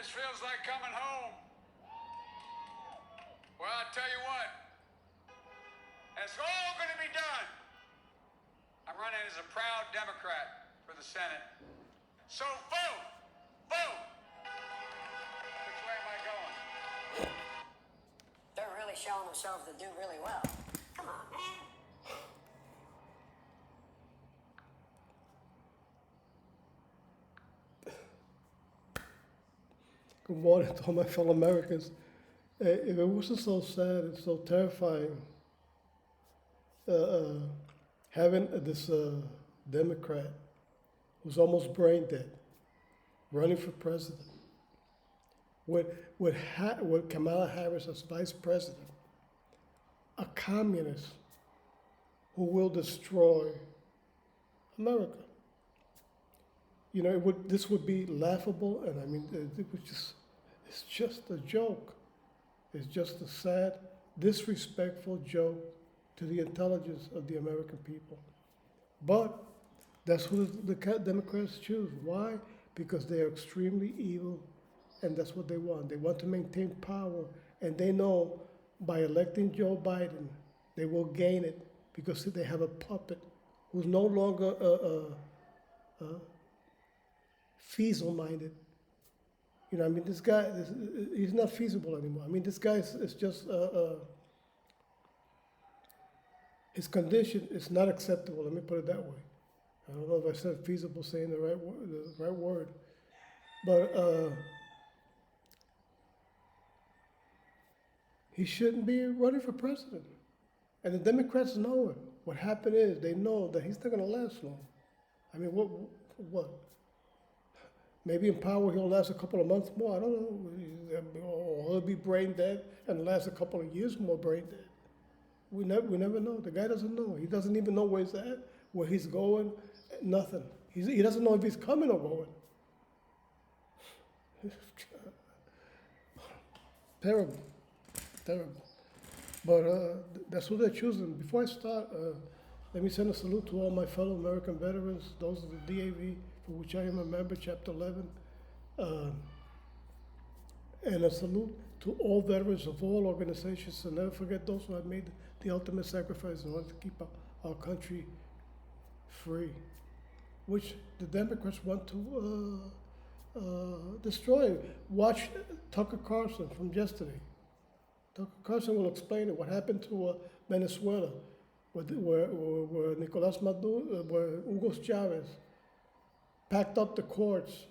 This feels like coming home. Well, I tell you what, it's all going to be done. I'm running as a proud Democrat for the Senate. So vote! Vote! Which way am I going? They're really showing themselves to do really well. Come on, man. Good morning to all my fellow Americans. If it wasn't so sad and so terrifying, having this Democrat who's almost brain dead running for president, with Kamala Harris as vice president, a communist who will destroy America. You know, this would be laughable, and I mean, it's just a joke. It's just a sad, disrespectful joke to the intelligence of the American people. But that's who the Democrats choose. Why? Because they are extremely evil, and that's what they want. They want to maintain power, and they know by electing Joe Biden, they will gain it because they have a puppet who's no longer feasible-minded. You know, I mean, this guy, he's not feasible anymore. I mean, this guy is just, his condition is not acceptable. Let me put it that way. I don't know if I said feasible saying the right word. But he shouldn't be running for president. And the Democrats know it. What happened is they know that he's not going to last long. I mean, what? Maybe in power he'll last a couple of months more. I don't know. Or he'll be brain dead and last a couple of years more brain dead. We never know. The guy doesn't know. He doesn't even know where he's at, where he's going. Nothing. He doesn't know if he's coming or going. Terrible. But that's what they're choosing. Before I start, let me send a salute to all my fellow American veterans, those of the DAV, for which I am a member, Chapter 11. And a salute to all veterans of all organizations, and never forget those who have made the ultimate sacrifice in order to keep our country free, which the Democrats want to destroy. Watch Tucker Carlson from yesterday. Tucker Carlson will explain it, what happened to Venezuela, where Nicolas Maduro, where Hugo Chavez packed up the courts,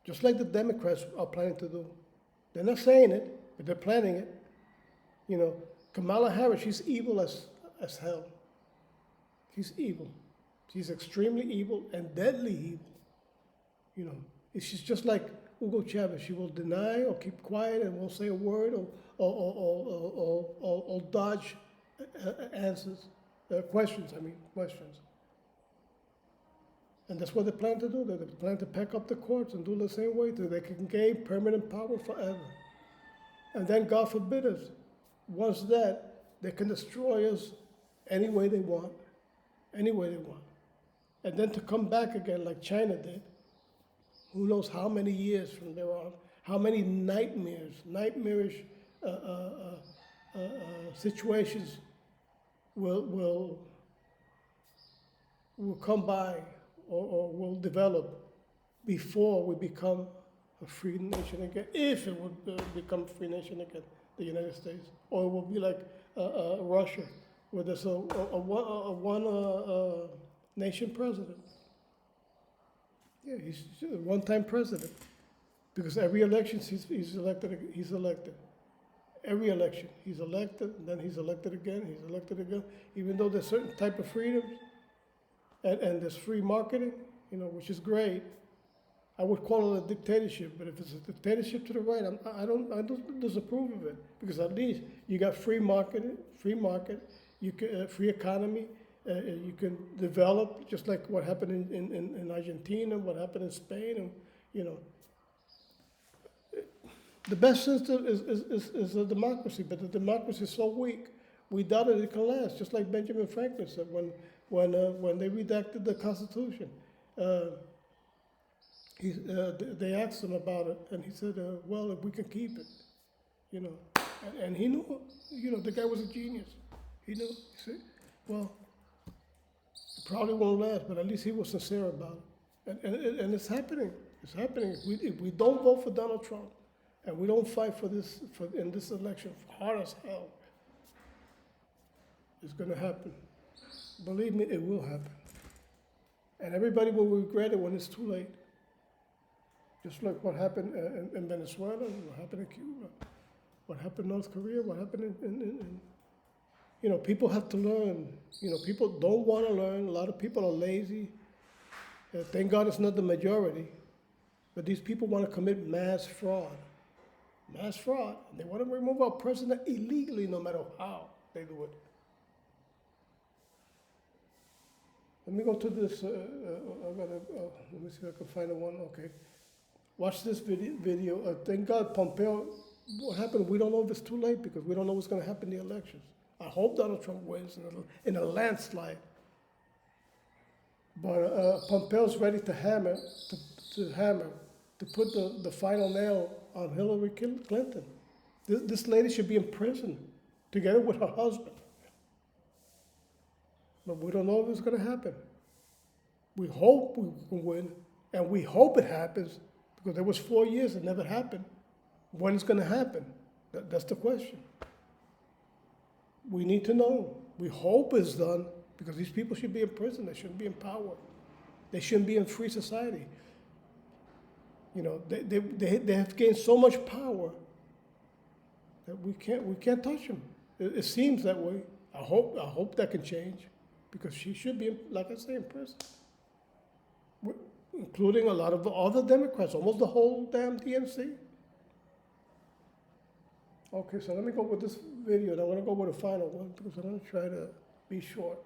just like the Democrats are planning to do. They're not saying it, but they're planning it. You know, Kamala Harris, she's evil as hell. She's evil. She's extremely evil and deadly evil. You know, she's just like Hugo Chavez. She will deny or keep quiet and won't say a word or dodge answers, questions. And that's what they plan to do. They plan to pack up the courts and do the same way so they can gain permanent power forever. And then, God forbid us, once that, they can destroy us any way they want. Any way they want. And then to come back again like China did, who knows how many years from there on, how many nightmarish situations will come by or will develop before we become a free nation again, if it would become a free nation again, the United States. Or it will be like Russia, where there's a one nation president. Yeah, he's a one-time president. Because every election he's elected. Every election, he's elected, and then he's elected again, even though there's certain type of freedoms, and there's free marketing, you know, which is great. I would call it a dictatorship, but if it's a dictatorship to the right, I don't disapprove of it, because at least you got free market, you can, free economy, you can develop, just like what happened in Argentina, what happened in Spain, and you know. The best system is a democracy, but the democracy is so weak, we doubted it can last, just like Benjamin Franklin said when they redacted the Constitution. They asked him about it, and he said, "Well, if we can keep it, you know," and he knew, the guy was a genius. He knew. He said, "Well, it probably won't last, but at least he was sincere about it, and it's happening. It's happening. If we don't vote for Donald Trump, and we don't fight for this in this election hard as hell, it's going to happen. Believe me, it will happen, and everybody will regret it when it's too late." Just like what happened in Venezuela, what happened in Cuba, what happened in North Korea, what happened in people have to learn. People don't want to learn. A lot of people are lazy. Thank God it's not the majority. But these people want to commit mass fraud. Mass fraud. They want to remove our president illegally no matter how they do it. Let me go to this. Let me see if I can find the one. Okay. Watch this video. Thank God Pompeo, what happened, we don't know if it's too late because we don't know what's going to happen in the elections. I hope Donald Trump wins in a landslide. But Pompeo's ready to hammer, to put the final nail on Hillary Clinton. This lady should be in prison together with her husband. But we don't know if it's going to happen. We hope we can win, and we hope it happens. Because there was 4 years, it never happened. When it's going to happen? That's the question. We need to know. We hope it's done because these people should be in prison. They shouldn't be in power. They shouldn't be in free society. They have gained so much power that we can't touch them. It seems that way. I hope that can change because she should be, like I say, in prison. Including a lot of the other Democrats, almost the whole damn DNC. Okay, so let me go with this video, and I want to go with the final one because I'm going to try to be short.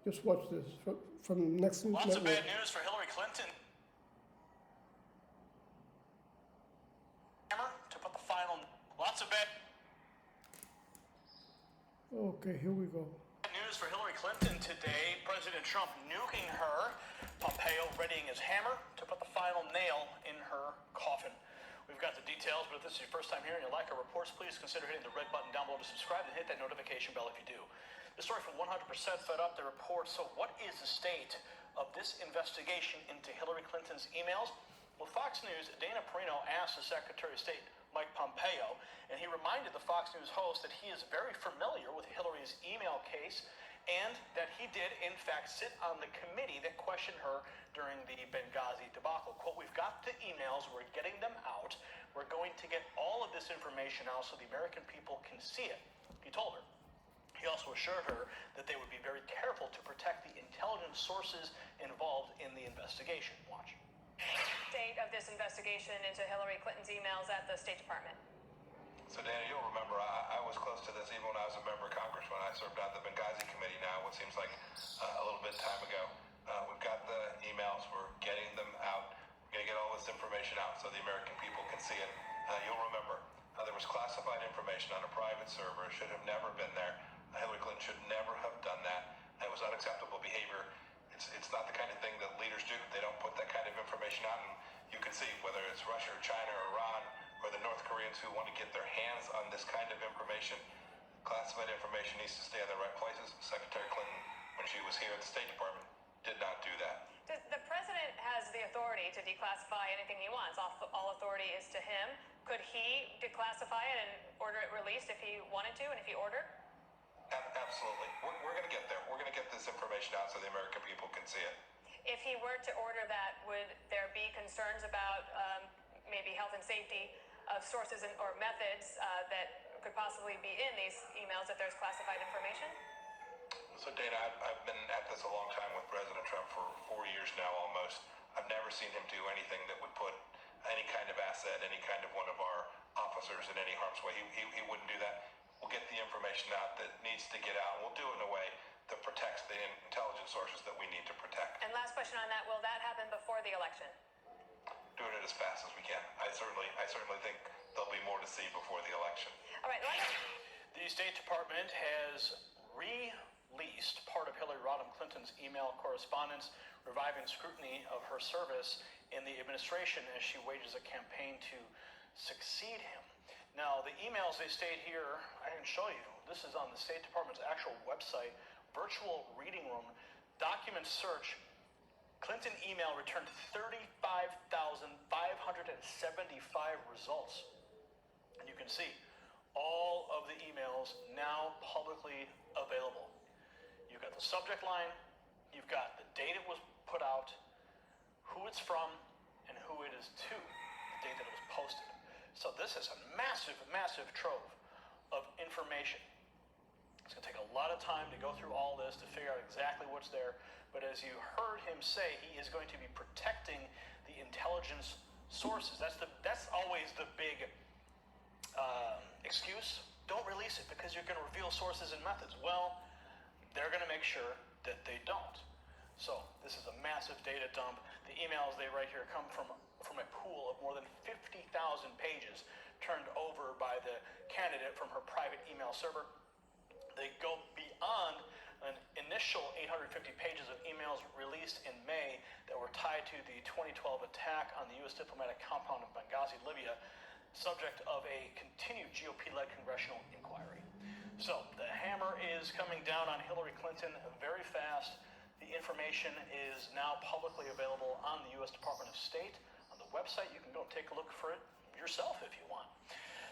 Just watch this from Next News Lots Network. of bad news for Hillary Clinton. To put the final, lots of bad Okay, here we go. news for Hillary Clinton today. President Trump nuking her. Pompeo readying his hammer to put the final nail in her coffin. We've got the details, but if this is your first time here and you like our reports, please consider hitting the red button down below to subscribe and hit that notification bell if you do. The story from 100% Fed Up, the report. So what is the state of this investigation into Hillary Clinton's emails? Well, Fox News' Dana Perino asked the Secretary of State, Mike Pompeo, and he reminded the Fox News host that he is very familiar with Hillary's email case and that he did, in fact, sit on the committee that questioned her during the Benghazi debacle. Quote, we've got the emails, we're getting them out, we're going to get all of this information out so the American people can see it, he told her. He also assured her that they would be very careful to protect the intelligence sources involved in the investigation. Watch. State of this investigation into Hillary Clinton's emails at the State Department. So, Dana, you'll remember I was close to this even when I was a member of Congress when I served on the Benghazi Committee now, what seems like a little bit of time ago. We've got the emails. We're getting them out. We're going to get all this information out so the American people can see it. You'll remember there was classified information on a private server. It should have never been there. Hillary Clinton should never have done that. It was unacceptable behavior. It's not the kind of thing that leaders do. They don't put that kind of information out. And you can see whether it's Russia or China or Iran or the North Koreans who want to get their hands on this kind of information. Classified information needs to stay in the right places. Secretary Clinton, when she was here at the State Department, did not do that. The president has the authority to declassify anything he wants. All authority is to him. Could he declassify it and order it released if he wanted to and if he ordered? Absolutely. We're going to get there. We're going to get this information out so the American people can see it. If he were to order that, would there be concerns about maybe health and safety of sources or methods that could possibly be in these emails if there's classified information? So, Dana, I've been at this a long time with President Trump for 4 years now almost. I've never seen him do anything that would put any kind of asset, any kind of one of our officers in any harm's way. He wouldn't do that. We'll get the information out that needs to get out. We'll do it in a way that protects the intelligence sources that we need to protect. And last question on that, will that happen before the election? Doing it as fast as we can. I certainly think there'll be more to see before the election. All right. The State Department has least part of Hillary Rodham Clinton's email correspondence, reviving scrutiny of her service in the administration as she wages a campaign to succeed him. Now, the emails they state here, I can show you. This is on the State Department's actual website, virtual reading room, document search. Clinton email returned 35,575 results. And you can see all of the emails now publicly available. You've got the subject line, you've got the date it was put out, who it's from, and who it is to, the date that it was posted. So this is a massive, massive trove of information. It's going to take a lot of time to go through all this to figure out exactly what's there. But as you heard him say, he is going to be protecting the intelligence sources. That's always the big excuse. Don't release it because you're going to reveal sources and methods. Well, they're going to make sure that they don't. So this is a massive data dump. The emails they write here come from a pool of more than 50,000 pages turned over by the candidate from her private email server. They go beyond an initial 850 pages of emails released in May that were tied to the 2012 attack on the U.S. diplomatic compound in Benghazi, Libya, subject of a continued GOP-led congressional inquiry. So the hammer is coming down on Hillary Clinton very fast. The information is now publicly available on the U.S. Department of State. On the website, you can go and take a look for it yourself if you want.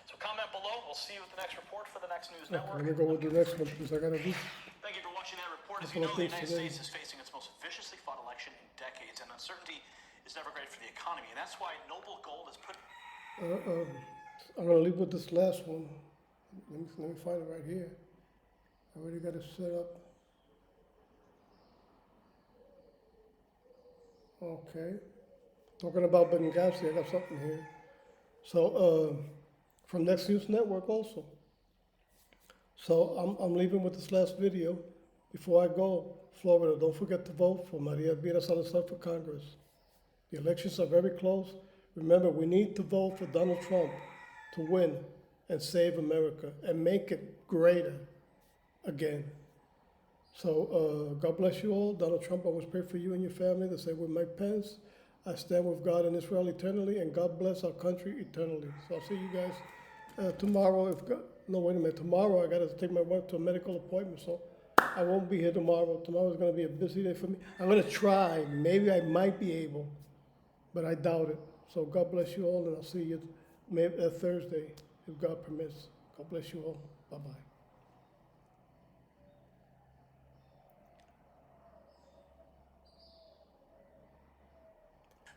So comment below. We'll see you with the next report for the Next News Network. Let me go with the next one because I got to do. Thank you for watching that report. As Couple you know, of the things United today. States is facing its most viciously fought election in decades, and uncertainty is never great for the economy. And that's why Noble Gold has put I'm gonna leave with this last one. Let me find it right here. I already got it set up. Okay. Talking about Benghazi, I got something here. So, from Next News Network also. So I'm leaving with this last video. Before I go, Florida, don't forget to vote for Maria Elvira Salazar for Congress. The elections are very close. Remember, we need to vote for Donald Trump to win and save America and make it greater again. So God bless you all. Donald Trump, I always pray for you and your family. The same with Mike Pence. I stand with God and Israel eternally, and God bless our country eternally. So I'll see you guys tomorrow. Wait a minute. Tomorrow I got to take my wife to a medical appointment, so I won't be here tomorrow. Tomorrow's going to be a busy day for me. I'm going to try. Maybe I might be able, but I doubt it. So God bless you all, and I'll see you Thursday, if God permits. God bless you all. Bye-bye.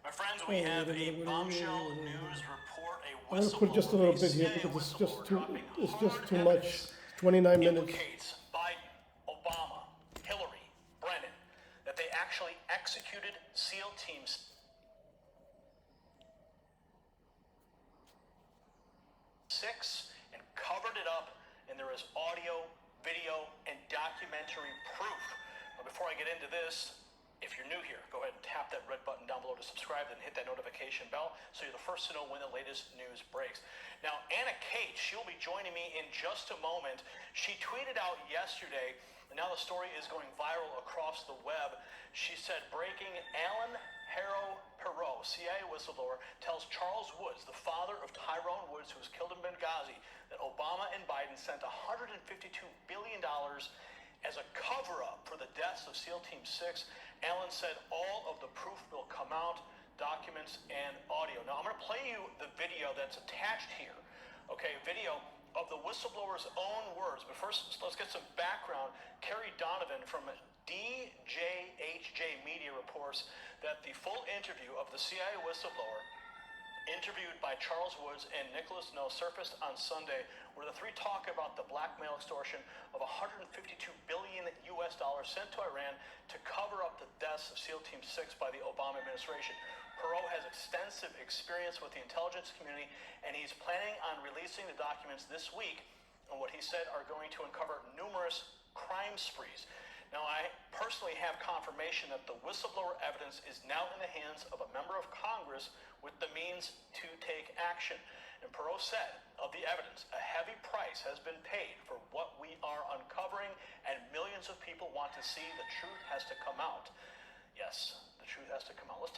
My friends, we have a bombshell news report. I'm going to put just a little bit here because it's just too much. 29 minutes. Implicates Biden, Obama, Hillary, Brennan, that they actually executed SEAL teams. And covered it up, and there is audio, video, and documentary proof. Now, before I get into this, if you're new here, go ahead and tap that red button down below to subscribe, then hit that notification bell so you're the first to know when the latest news breaks. Now, Anna Kate, she'll be joining me in just a moment. She tweeted out yesterday, and now the story is going viral across the web. She said, breaking, Alan Harrow Perot, CIA whistleblower, tells Charles Woods, the father of Tyrone Woods, who was killed in Benghazi, that Obama and Biden sent $152 billion as a cover-up for the deaths of SEAL Team 6. Allen said all of the proof will come out, documents and audio. Now, I'm going to play you the video that's attached here. Okay, video of the whistleblower's own words. But first, let's get some background. Kerry Donovan from DJHJ Media reports that the full interview of the CIA whistleblower, interviewed by Charles Woods and Nicholas Snow, surfaced on Sunday, where the three talk about the blackmail extortion of $152 billion sent to Iran to cover up the deaths of SEAL Team 6 by the Obama administration. Perot has extensive experience with the intelligence community, and he's planning on releasing the documents this week on what he said are going to uncover numerous crime sprees. Now, I personally have confirmation that the whistleblower evidence is now in the hands of a member of Congress with the means to take action. And Perot said, of the evidence, a heavy price has been paid for what we are uncovering, and millions millions of people want to see, the truth has to come out. Yes, the truth has to come out. Let's